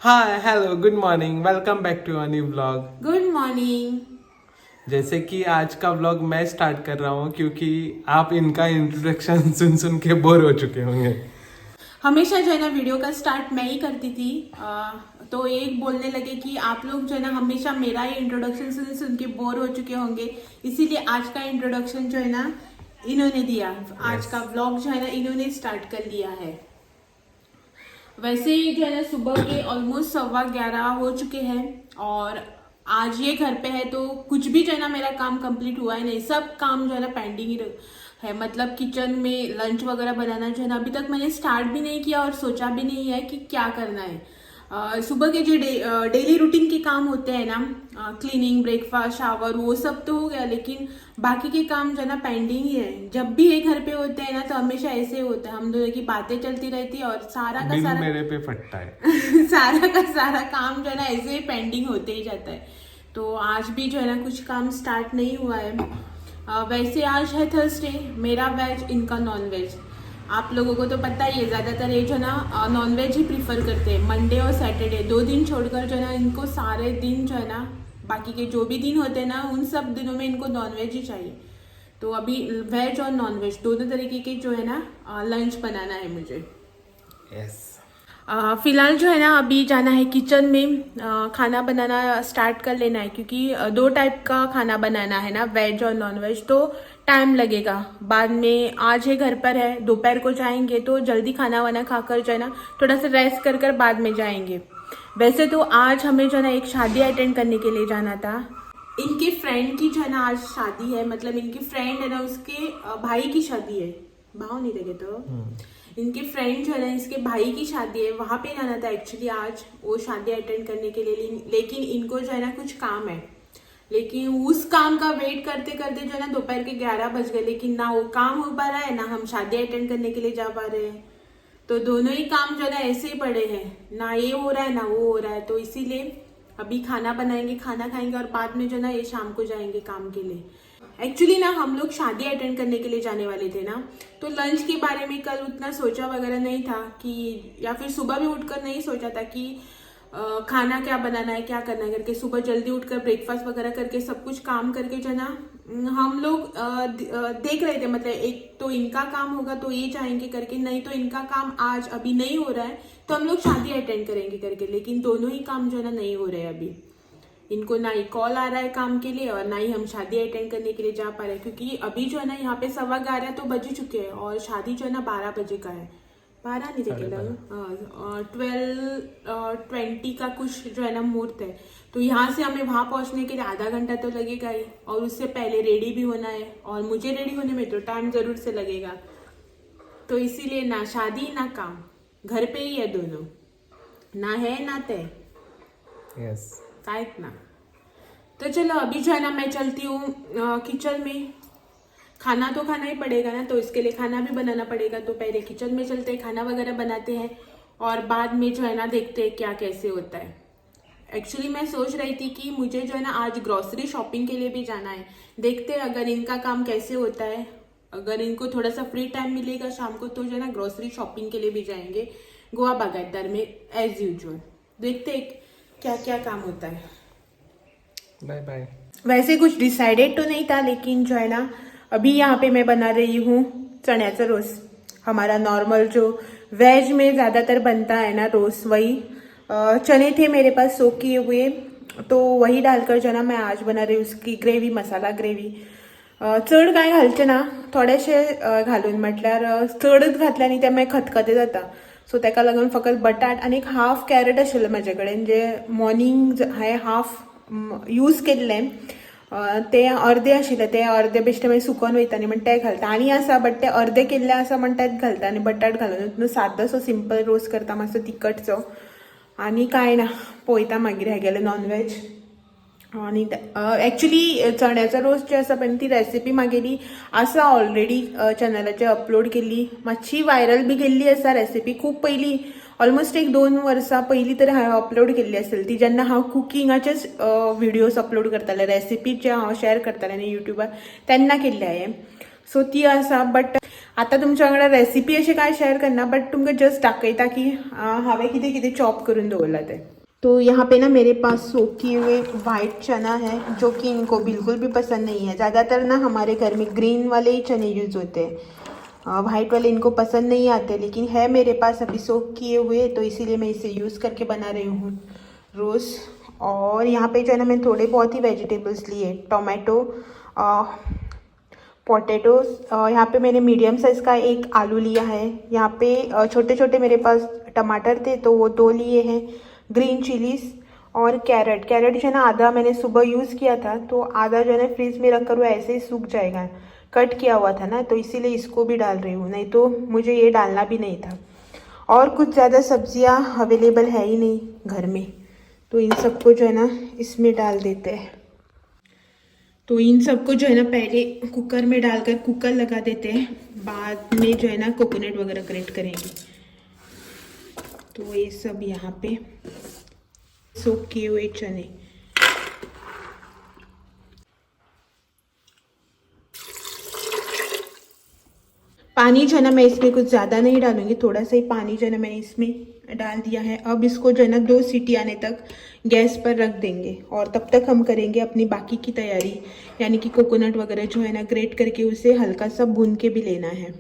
Hi hello good morning welcome back to a new vlog. Good morning. जैसे कि आज का व्लॉग मैं स्टार्ट कर रहा हूँ क्योंकि आप इनका इंट्रोडक्शन सुन सुन के बोर हो चुके होंगे। हमेशा जो है ना वीडियो का स्टार्ट मैं ही करती थी। तो एक बोलने लगे कि आप लोग जो है ना हमेशा मेरा ही इंट्रोडक्शन सुन सुन के बोर हो चुके होंगे, इसीलिए आज का इंट्रोडक्शन जो है ना इन्होंने दिया। आज का व्लॉग जो है ना इन्होंने स्टार्ट कर लिया है। वैसे ही जो है ना सुबह के ऑलमोस्ट 11:15 हो चुके हैं और आज ये घर पे है, तो कुछ भी जो है ना मेरा काम कंप्लीट हुआ है नहीं, सब काम जो है ना पेंडिंग ही है। मतलब किचन में लंच वगैरह बनाना जो है ना अभी तक मैंने स्टार्ट भी नहीं किया और सोचा भी नहीं है कि क्या करना है। सुबह के जो डेली रूटीन के काम होते हैं ना, क्लीनिंग, ब्रेकफास्ट, शावर, वो सब तो हो गया, लेकिन बाकी के काम जो है ना पेंडिंग ही है। जब भी ये घर पे होते हैं ना तो हमेशा ऐसे होता है, हम दोनों की बातें चलती रहती है और सारा का सारा मेरे पे फटता है। सारा का सारा काम जो है ना ऐसे ही पेंडिंग होते ही जाता है। तो आज भी जो है ना कुछ काम स्टार्ट नहीं हुआ है। वैसे आज है थर्सडे, मेरा वेज, इनका नॉन वेज। आप लोगों को तो पता ही है, ज़्यादातर ये जो ना नॉन वेज ही प्रीफर करते हैं। मंडे और सैटरडे 2 दिन छोड़कर जो है ना इनको सारे दिन जो है ना, बाकी के जो भी दिन होते हैं ना उन सब दिनों में इनको नॉन वेज ही चाहिए। तो अभी वेज और नॉन वेज दोनों तरीके के जो है ना लंच बनाना है मुझे। यस। फिलहाल जो है ना अभी जाना है किचन में, खाना बनाना स्टार्ट कर लेना है, क्योंकि 2 टाइप का खाना बनाना है ना, वेज और नॉन वेज, तो टाइम लगेगा। बाद में आज ये घर पर है, दोपहर को जाएंगे तो जल्दी खाना वाना खाकर जो है ना थोड़ा सा रेस्ट कर कर बाद में जाएंगे। वैसे तो आज हमें जो है ना एक शादी अटेंड करने के लिए जाना था। इनके फ्रेंड की जो है ना आज शादी है, मतलब इनकी फ्रेंड है ना उसके भाई की शादी है। भाव नहीं लगे तो इनके फ्रेंड जो है ना इसके भाई की शादी है, वहां पे जाना था एक्चुअली आज वो शादी अटेंड करने के लिए। लेकिन इनको जो है ना कुछ काम है, लेकिन उस काम का वेट करते करते जो है ना दोपहर के 11 बज गए, लेकिन ना वो काम हो पा रहा है ना हम शादी अटेंड करने के लिए जा पा रहे हैं। तो दोनों ही काम जो है ना ऐसे ही पड़े हैं, ना ये हो रहा है ना वो हो रहा है। तो इसीलिए अभी खाना बनाएंगे, खाना खाएंगे और बाद में जो है ना ये शाम को जाएंगे काम के लिए। एक्चुअली ना हम लोग शादी अटेंड करने के लिए जाने वाले थे ना, तो लंच के बारे में कल उतना सोचा वगैरह नहीं था कि, या फिर सुबह भी उठकर नहीं सोचा था कि खाना क्या बनाना है, क्या करना है करके। सुबह जल्दी उठकर ब्रेकफास्ट वगैरह करके सब कुछ काम करके जो है ना हम लोग देख रहे थे, मतलब एक तो इनका काम होगा तो ये जाएंगे करके, नहीं तो इनका काम आज अभी नहीं हो रहा है तो हम लोग शादी अटेंड करेंगे करके। लेकिन दोनों ही काम जो है ना नहीं हो रहे हैं अभी। इनको ना ही कॉल आ रहा है काम के लिए और ना ही हम शादी अटेंड करने के लिए जा पा रहे हैं, क्योंकि अभी जो है ना यहाँ पे 11:15 तो बज ही चुके हैं और शादी जो है ना 12 बजे का है। 12 नहीं देखे, 12:20 का कुछ जो है ना मुहूर्त है। तो यहाँ से हमें वहां पहुंचने के लिए आधा घंटा तो लगेगा ही, और उससे पहले रेडी भी होना है और मुझे रेडी होने में तो टाइम जरूर से लगेगा। तो इसीलिए ना शादी ना काम, घर पे ही है दोनों, ना है ना तय। यस। ना तो चलो अभी जो है ना मैं चलती हूँ किचन में। खाना तो खाना ही पड़ेगा ना, तो इसके लिए खाना भी बनाना पड़ेगा। तो पहले किचन में चलते हैं, खाना वगैरह बनाते हैं और बाद में जो है ना देखते हैं क्या कैसे होता है। एक्चुअली मैं सोच रही थी कि मुझे जो है ना आज ग्रोसरी शॉपिंग के लिए भी जाना है। देखते हैं अगर इनका काम कैसे होता है। अगर इनको थोड़ा सा फ्री टाइम मिलेगा शाम को तो जो है ना ग्रोसरी शॉपिंग के लिए भी जाएंगे गोवा बागायतदार में एज यूजुअल। देखते हैं क्या क्या काम होता है। Bye bye. वैसे कुछ डिसाइडेड तो नहीं था, लेकिन जो है ना अभी यहाँ पे मैं बना रही हूँ चण्याचा रोस। हमारा नॉर्मल जो वेज में ज़्यादातर बनता है ना रोस, वही चने थे मेरे पास सोक किए हुए, तो वही डालकर जो है ना मैं आज बना रही हूँ उसकी ग्रेव्ही, मसाला ग्रेव्ही। चड काय घालचे ना, थोडेशे घालून, म्हटल्यार चडच घातल्याने ते मागीर खतखते जाता। सो ताका लागून फकत बटाट आनी एक हाफ कॅरेट आशिल्लो म्हाजे कडेन, जे मॉर्निंग हांवें हाफ यूज केल्लें, ते अर्दे आशिल्ले, ते अर्दे बेश्टे मागीर सुकोन वयता न्ही म्हण ते घालता। आनी आसा बट ते अर्दे केल्ले आसा म्हण तेच घालता आनी बटाट घालून सादोसो सिंपल रोस करता, मातसो तिखटसो। आनी कांय ना, पळयता मागीर हेगेलें नॉनवेज। आणि ॲक्च्युली चण्याचा रोस जे आसा पळय ती रेसिपी म्हागेली आसा ऑलरेडी चॅनलाचेर अपलोड केल्ली, मातशी वायरल बी गेल्ली आसा रेसिपी खूब पयलीं, ऑलमोस्ट एक 2 वर्सां पयलीं तरी हांवें अपलोड केल्ली आसतली ती, जेन्ना हांव कुकिंगाचेच व्हिडियोज अपलोड करतालें, रेसिपी जे हांव शेअर करतालें न्ही युट्यूबार, तेन्ना केल्ले हांवें। सो ती आसा, बट आतां तुमच्या वांगडा रेसिपी अशें कांय शेअर करना, बट तुमकां जस्ट दाखयता की हांवें कितें कितें चॉप करून दवरला तें। तो यहाँ पे ना मेरे पास सोक किए हुए वाइट चना है जो कि इनको बिल्कुल भी पसंद नहीं है। ज़्यादातर ना हमारे घर में ग्रीन वाले ही चने यूज़ होते हैं, वाइट वाले इनको पसंद नहीं आते, लेकिन है मेरे पास अभी सोक किए हुए, तो इसीलिए मैं इसे यूज़ करके बना रही हूँ रोज़। और यहाँ पे जो है ना मैं थोड़े बहुत ही वेजिटेबल्स लिए, टोमेटो, पोटैटोस, यहाँ पे मैंने मीडियम साइज़ का एक आलू लिया है। यहाँ पे छोटे छोटे मेरे पास टमाटर थे तो वो 2 लिए हैं, ग्रीन चिलीज़ और कैरेट जो है ना आधा मैंने सुबह यूज़ किया था, तो आधा जो है ना फ्रीज में रख कर वो ऐसे ही सूख जाएगा, कट किया हुआ था ना, तो इसीलिए इसको भी डाल रही हूँ, नहीं तो मुझे ये डालना भी नहीं था। और कुछ ज़्यादा सब्जियाँ अवेलेबल है ही नहीं घर में, तो इन सबको जो है ना इसमें डाल देते हैं। तो इन सबको जो है ना पहले कुकर में डालकर कुकर लगा देते हैं, बाद में जो है ना कोकोनट वगैरह ग्रेट करेंगे। तो ये सब यहाँ पे सोक किए हुए चने, पानी जो है ना मैं इसमें कुछ ज़्यादा नहीं डालूंगी, थोड़ा सा ही पानी जो है ना मैंने इसमें डाल दिया है। अब इसको जो है ना 2 सीटी आने तक गैस पर रख देंगे, और तब तक हम करेंगे अपनी बाकी की तैयारी, यानी कि कोकोनट वगैरह जो है ना ग्रेट करके उसे हल्का सा भून के भी लेना है।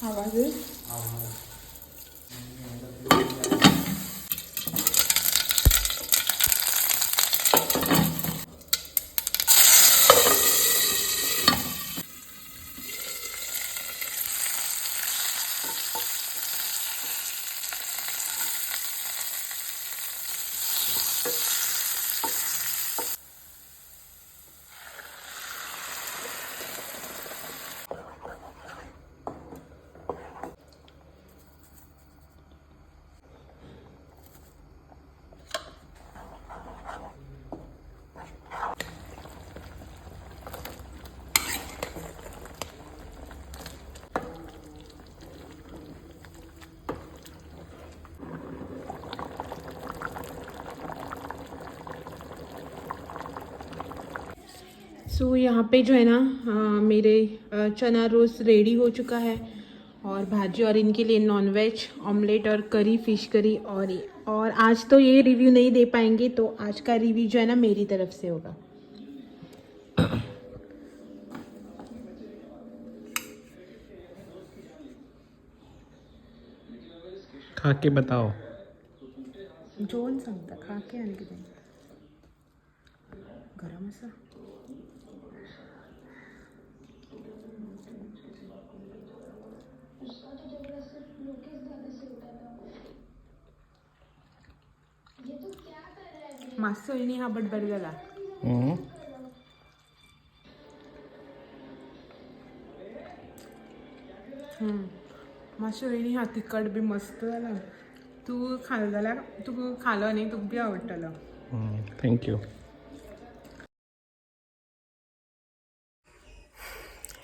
आवाज सो यहाँ पे जो है ना मेरे चना रोस्ट रेडी हो चुका है, और भाजी, और इनके लिए नॉनवेज ऑमलेट और करी, फिश करी। और आज तो ये रिव्यू नहीं दे पाएंगे, तो आज का रिव्यू जो है ना मेरी तरफ से होगा। खा के बताओ। जोन सांगता खा के आणखी गरम असा मासोळीनी हा बडबड झाला। मासोळीनी हा तिखट बी मस्त झाला। तू खाल्ला, तू खालो आणि तुका बी आवडटलो। Thank you.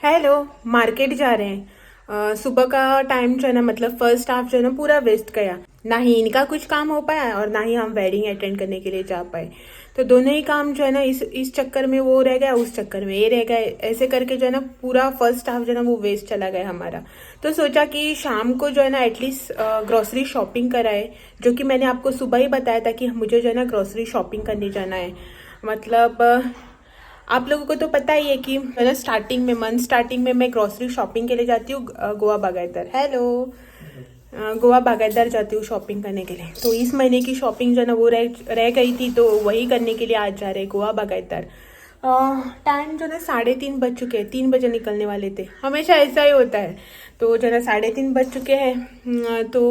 हेलो, मार्केट जा रहे हैं। सुबह का टाइम जो है ना, मतलब फर्स्ट हाफ जो है ना पूरा वेस्ट गया, ना ही इनका कुछ काम हो पाया और ना ही हम वेडिंग अटेंड करने के लिए जा पाए। तो दोनों ही काम जो है ना इस चक्कर में वो रह गया, उस चक्कर में ये रह गया, ऐसे करके जो है ना पूरा फर्स्ट हाफ जो है ना वो वेस्ट चला गया हमारा। तो सोचा कि शाम को जो है ना एटलीस्ट ग्रोसरी शॉपिंग कराए, जो कि मैंने आपको सुबह ही बताया था कि मुझे जो है ना ग्रोसरी शॉपिंग करने जाना है। मतलब आप लोगों को तो पता ही है कि मैं ना मंथ स्टार्टिंग में मैं ग्रोसरी शॉपिंग के लिए जाती हूँ गोवा बागायतदार। हेलो, गोवा बागायतदार जाती हूँ शॉपिंग करने के लिए। तो इस महीने की शॉपिंग जो है ना वो रह गई थी, तो वही करने के लिए आज जा रहे गोवा बागायतदार। टाइम जो है 3:30 बज चुके हैं, 3 बजे निकलने वाले थे, हमेशा ऐसा ही होता है। तो जो है 3:30 बज चुके हैं, तो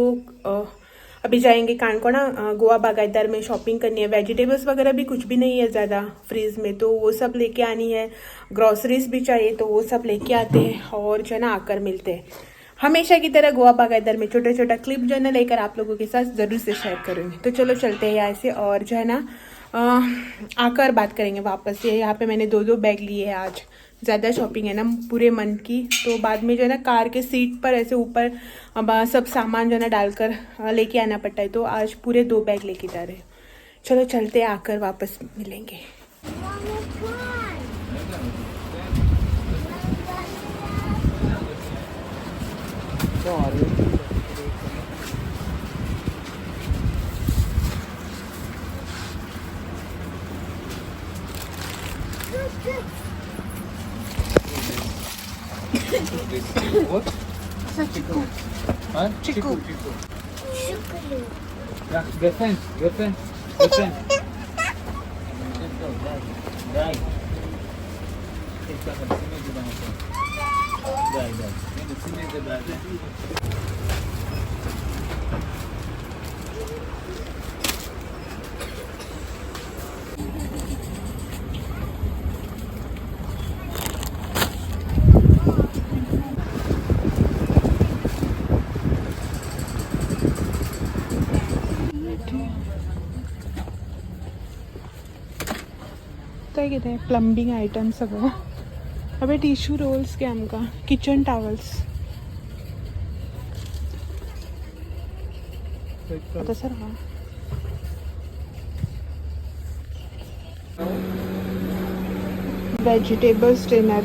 अभी जाएंगे कानकोना गोवा बागायतदार में शॉपिंग करनी है। वेजिटेबल्स वगैरह भी कुछ भी नहीं है ज़्यादा फ्रीज में, तो वो सब लेके आनी है। ग्रॉसरीज भी चाहिए तो वो सब लेके आते हैं और जो है ना आकर मिलते हैं। हमेशा की तरह गोवा बागायतदार में छोटा छोटा क्लिप जो है ना लेकर आप लोगों के साथ ज़रूर से शेयर करूँगी। तो चलो चलते हैं यहाँ से और जो है ना आकर बात करेंगे वापस। ये यहाँ पे मैंने 2 बैग लिए हैं आज। ज़्यादा शॉपिंग है ना पूरे मंथ की, तो बाद में जो है ना कार के सीट पर ऐसे ऊपर सब सामान जो है ना डालकर लेके आना पड़ता है, तो आज पूरे 2 बैग लेके जा रहे हैं। चलो चलते हैं, आकर वापस मिलेंगे। What? Chikoo. Huh? Chiku. Yeah, girlfriend. काय कितें प्लंबिंग आयटम सगळं। अबे टिश्यू रोल्स के आमकां, किचन टावल्स आता सर हा वेजिटेबल्स डिनर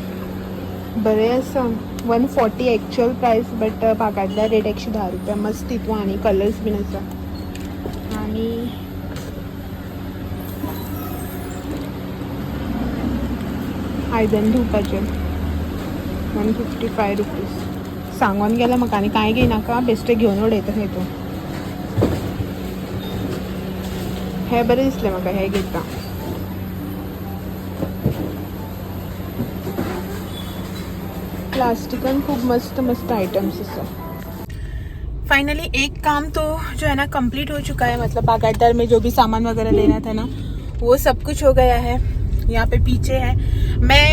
बरें आसा। 140 एक्चुअल प्राइस, बट बागायतदार रेट 110 रुपया। मस्त तितून आनी कलर्स बीन आसा। आनी आयदन धुवपाचें 155 रुपीज सांगून गेला म्हाका, आनी कांय घेयनाका, बेश्टे घेवन उडयता हितून। हे बरें दिसलें म्हाका, हे घेता। प्लास्टिकान खूब मस्त मस्त आइटम्स आसा। फाइनली एक काम तो जो है ना कंप्लीट हो चुका है, मतलब बागायतदार में जो भी सामान वगैरह लेना था ना वो सब कुछ हो गया है। यहाँ पे पीछे है, मैं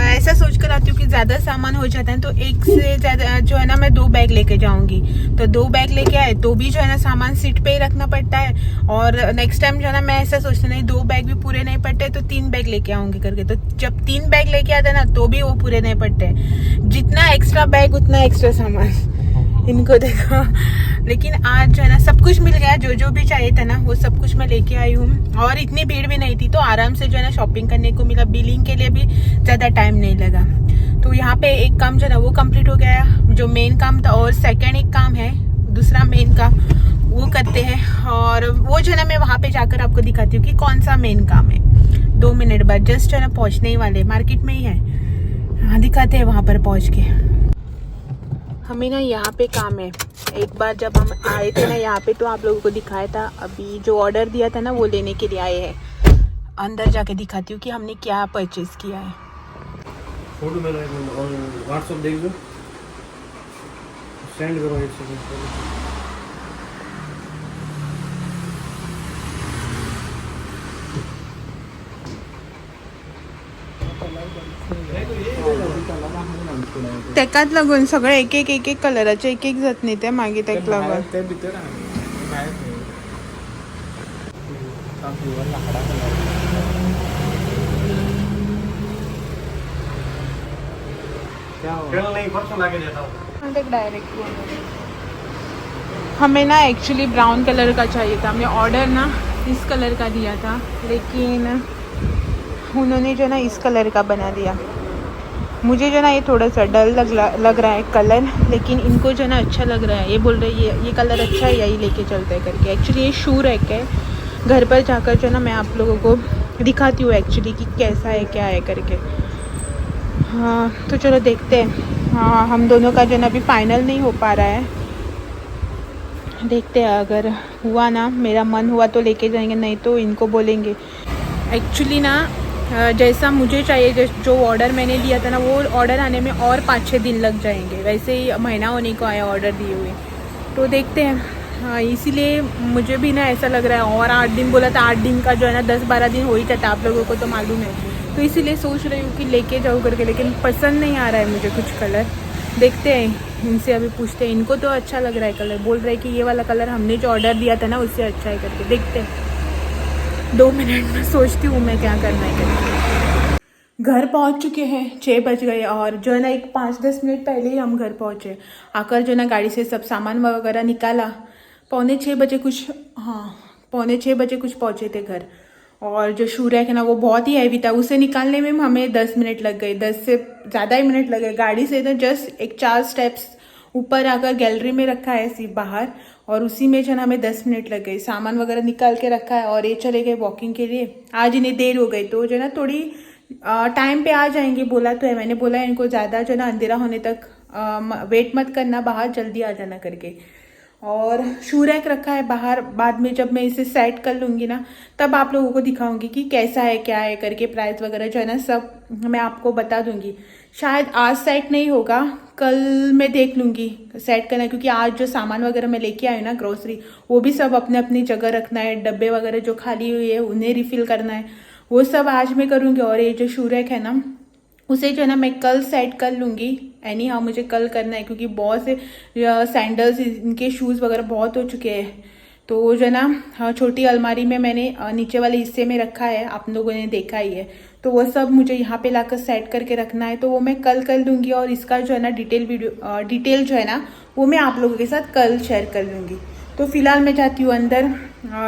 ऐसा सोच कर आती हूँ कि ज़्यादा सामान हो जाता है तो एक से ज़्यादा जो है ना मैं 2 बैग लेके जाऊंगी। तो 2 बैग लेके आए तो भी जो है ना सामान सीट पे ही रखना पड़ता है, और नेक्स्ट टाइम जो है ना मैं ऐसा सोचती नहीं 2 बैग भी पूरे नहीं पड़ते तो 3 बैग लेके आऊंगी करके। तो जब 3 बैग लेके आते ना तो भी वो पूरे नहीं पड़ते। जितना एक्स्ट्रा बैग उतना एक्स्ट्रा सामान इनको देखो। लेकिन आज जो है ना सब कुछ मिल गया, जो जो भी चाहिए था ना वो सब कुछ मैं लेके आई हूँ। और इतनी भीड़ भी नहीं थी तो आराम से जो है ना शॉपिंग करने को मिला। बिलिंग के लिए भी ज़्यादा टाइम नहीं लगा। तो यहाँ पे एक काम जो है ना वो कंप्लीट हो गया, जो मेन काम था। और सेकंड एक काम है, दूसरा मेन काम वो करते हैं, और वो जो है ना मैं वहाँ पे जाकर आपको दिखाती हूँ कि कौन सा मेन काम है। 2 मिनट बाद जस्ट है ना पहुँचने ही वाले, मार्केट में ही है। हाँ दिखाते हैं वहाँ पर पहुँच के। हमें ना यहाँ पे काम है। एक बार जब हम आए थे ना यहाँ पे तो आप लोगों को दिखाया था। अभी जो ऑर्डर दिया था ना वो लेने के लिए आए हैं। अंदर जाके दिखाती हूँ कि हमने क्या परचेज किया है। फोटो मेरा व्हाट्सएप देख लो, सेंड करो 1 सेकंड। तेकाच लागून सगळे एक एक कलराचे एक जात न्ही ते मागीर तेका लागून ते भितर भायर लाकडा कल नहीं परसों लाके देता हूँ। डायरेक्ट हमें ना एक्चुअली ब्राउन कलर का चाहिए था। हमने ऑर्डर ना इस कलर का दिया था, लेकिन उन्होंने जो ना इस कलर का बना दिया। मुझे जो ना ये थोड़ा सा डल लग रहा है कलर, लेकिन इनको जो ना अच्छा लग रहा है। ये बोल रहे ये कलर अच्छा है, यही लेके चलते हैं करके। एक्चुअली ये शू रैक है, घर पर जाकर जो ना मैं आप लोगों को दिखाती हूँ एक्चुअली कि कैसा है क्या है करके। हाँ तो चलो देखते हैं। हाँ हम दोनों का जो ना अभी फाइनल नहीं हो पा रहा है, देखते हैं। अगर हुआ ना, मेरा मन हुआ तो लेके जाएंगे, नहीं तो इनको बोलेंगे। एक्चुअली ना जैसा मुझे चाहिए, जो ऑर्डर मैंने दिया था ना वो ऑर्डर आने में और 5-6 दिन लग जाएंगे। वैसे ही महीना होने को आया ऑर्डर दिए हुए। तो देखते हैं हाँ, इसीलिए मुझे भी ना ऐसा लग रहा है, और 8 दिन बोला था, 8 दिन का जो है ना 10-12 दिन हो ही जाता, आप लोगों को तो मालूम है। तो इसीलिए सोच रही हूँ कि लेके जाऊँ करके, लेकिन पसंद नहीं आ रहा है मुझे कुछ कलर। देखते हैं, इनसे अभी पूछते हैं। इनको तो अच्छा लग रहा है कलर, बोल रहे हैं कि ये वाला कलर हमने जो ऑर्डर दिया था ना उससे अच्छा है करके। देखते हैं, 2 मिनट में सोचती हूँ मैं क्या करना है करके। घर पहुंच चुके हैं, 6 बज गए, और जो है ना एक 5-10 मिनट पहले ही हम घर पहुंचे। आकर जो है ना गाड़ी से सब सामान वगैरह निकाला, 5:45 बजे कुछ, हाँ 5:45 बजे कुछ पहुंचे थे घर। और जो शू रैक है ना वो बहुत ही हैवी था, उसे निकालने में हमें 10 मिनट लग गए, 10 से ज़्यादा ही मिनट लगे। गाड़ी से तो जस्ट एक 4 स्टेप्स ऊपर आकर गैलरी में रखा है सिर्फ बाहर, और उसी में जो है ना हमें 10 मिनट लग गए। सामान वगैरह निकाल के रखा है, और ये चले गए वॉकिंग के लिए। आज इन्हें देर हो गई, तो जो है ना थोड़ी टाइम पे आ जाएंगे बोला तो है। मैंने बोला इनको ज़्यादा जो है ना अंधेरा होने तक वेट मत करना, बाहर जल्दी आ जाना करके। और शू रैक रखा है बाहर, बाद में जब मैं इसे सेट कर लूँगी ना तब आप लोगों को दिखाऊंगी कि कैसा है क्या है करके। प्राइस वगैरह जो है ना सब मैं आपको बता दूंगी। शायद आज सेट नहीं होगा, कल मैं देख लूँगी सेट करना, क्योंकि आज जो सामान वगैरह मैं लेके आई ना ग्रोसरी, वो भी सब अपने अपनी जगह रखना है। डब्बे वगैरह जो खाली हुई है उन्हें रिफिल करना है, वो सब आज मैं करूँगी। और ये जो शू रैक है ना उसे जो है ना मैं कल सेट कर लूँगी। एनी हाँ मुझे कल करना है, क्योंकि बहुत से सैंडल्स, इनके शूज़ वगैरह बहुत हो चुके हैं। तो वो जो है ना छोटी अलमारी में मैंने नीचे वाले हिस्से में रखा है, आप लोगों ने देखा ही है। तो वो सब मुझे यहाँ पे लाकर सेट करके रखना है, तो वो मैं कल कर लूँगी। और इसका जो है ना डिटेल जो है ना वो मैं आप लोगों के साथ कल शेयर कर लूँगी। तो फिलहाल मैं जाती हूँ अंदर,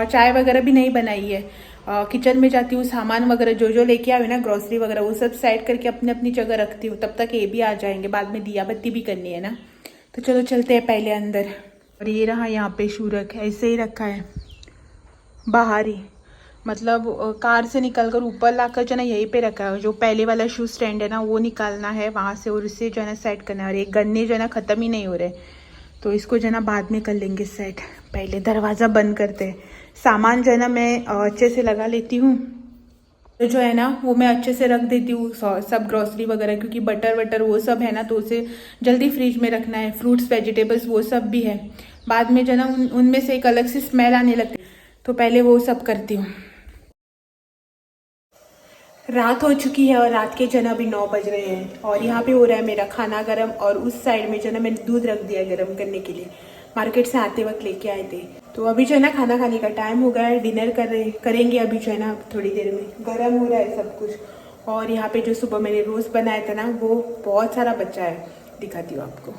चाय वगैरह भी नहीं बनाई है। किचन में जाती हूँ, सामान वगैरह जो लेके आए ना ग्रोसरी वगैरह वो सब सेट करके अपनी अपनी जगह रखती हूँ। तब तक ये भी आ जाएंगे, बाद में दिया बत्ती भी करनी है ना। तो चलो चलते हैं पहले अंदर। और ये रहा यहाँ पे शू रैक, ऐसे ही रखा है बाहर ही, मतलब कार से निकल कर ऊपर लाकर जो ना यहीं पे रखा है। जो पहले वाला शू स्टैंड है ना वो निकालना है वहाँ से, और उससे जो है ना सेट करना है। और एक गन्ने जो है ना ख़त्म ही नहीं हो रहे, तो इसको जो है ना बाद में कर लेंगे सेट। पहले दरवाज़ा बंद करते हैं। सामान जो है ना मैं अच्छे से लगा लेती हूँ, तो जो है ना वो मैं अच्छे से रख देती हूँ सब ग्रोसरी वगैरह, क्योंकि बटर वो सब है ना तो उसे जल्दी फ्रिज में रखना है। फ्रूट्स वेजिटेबल्स वो सब भी है, बाद में जो है ना उनमें से एक अलग से स्मेल आने लगती है, तो पहले वो सब करती हूँ। रात हो चुकी है, और रात के जो है अभी 9 बज रहे हैं, और यहाँ पे हो रहा है मेरा खाना गर्म। और उस साइड में जो है ना मैंने दूध रख दिया गर्म करने के लिए, मार्केट से आते वक्त लेके आए थे। तो अभी जो है ना खाना खाने का टाइम हो गया है, डिनर करेंगे अभी जो है ना थोड़ी देर में। गर्म हो रहा है सब कुछ। और यहाँ पे जो सुबह मैंने रोस्ट बनाया था ना वो बहुत सारा बचा है, दिखाती हूँ आपको।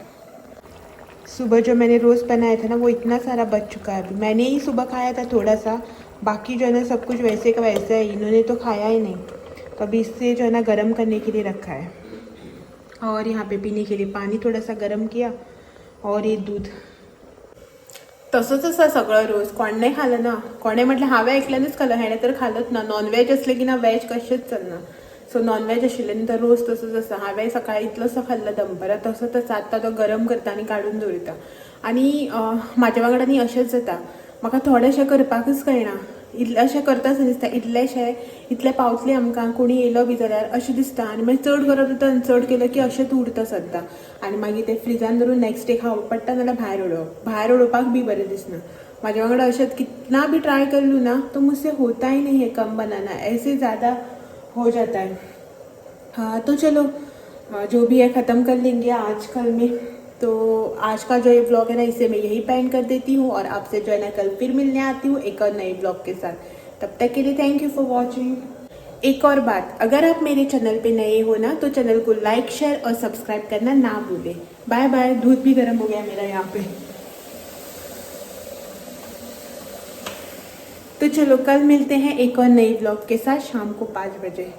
सुबह जो मैंने रोस्ट बनाया था ना वो इतना सारा बच चुका है। अभी मैंने ही सुबह खाया था थोड़ा सा, बाकी जो है ना सब कुछ वैसे का वैसा है, इन्होंने तो खाया ही नहीं। तो अभी इससे जो है ना गर्म करने के लिए रखा है। और यहाँ पे पीने के लिए पानी थोड़ा सा गर्म किया, और ये दूध। तसंच असं सगळं रोज कोण नाही खाल्लं ना, कोणे म्हटलं हांवें एकल्यानूच खाल्लं, हेणे तर खाल्लंच ना। नॉनव्हेज असले की ना व्हेज कशेंच चलना। सो नॉनव्हेज आशिल्ल्यान तर रोज तसंच आसा। हांवें सकाळी इतलोसो खाल्लं दनपारां, तसोच आत्तां तो गरम करता आनी काडून दवरता। आनी म्हाज्या वांगडा न्ही अशेंच जाता, म्हाका थोडेशें करपाकच कळना। अशें करता सो दिसता इतलेशें इतले पावतले आमकां, कोणी येयलो बी जाल्यार अशें दिसता। आनी मागीर चड करत वता आनी चड केलं की अशेंच उरता सद्दां। आनी मागीर ते फ्रिजान धरून नेक्स्ट डे खावप पडटा, नाल्यार भायर उडोवपाक बी बरें दिसना। माझ्या वांगडा अशेंच कितना भी ट्राई कर लूँ ना तो मुझसे होता ही नहीं है कम बनाना, ऐसे ज़्यादा हो जाता है। हाँ तो चलो जो भी है ख़त्म कर लेंगे आज कल में। तो आज का जो ये ब्लॉग है ना इसे मैं यही पेंड कर देती हूँ, और आपसे जो है ना कल फिर मिलने आती हूँ एक और नए ब्लॉग के साथ। तब तक के लिए थैंक यू फॉर वॉचिंग। एक और बात, अगर आप मेरे चैनल पे नए हो ना तो चैनल को लाइक शेयर और सब्सक्राइब करना ना भूलें। Bye bye. दूध भी गर्म हो गया मेरा यहाँ पे। तो चलो कल मिलते हैं एक और नई ब्लॉग के साथ शाम को 5 बजे।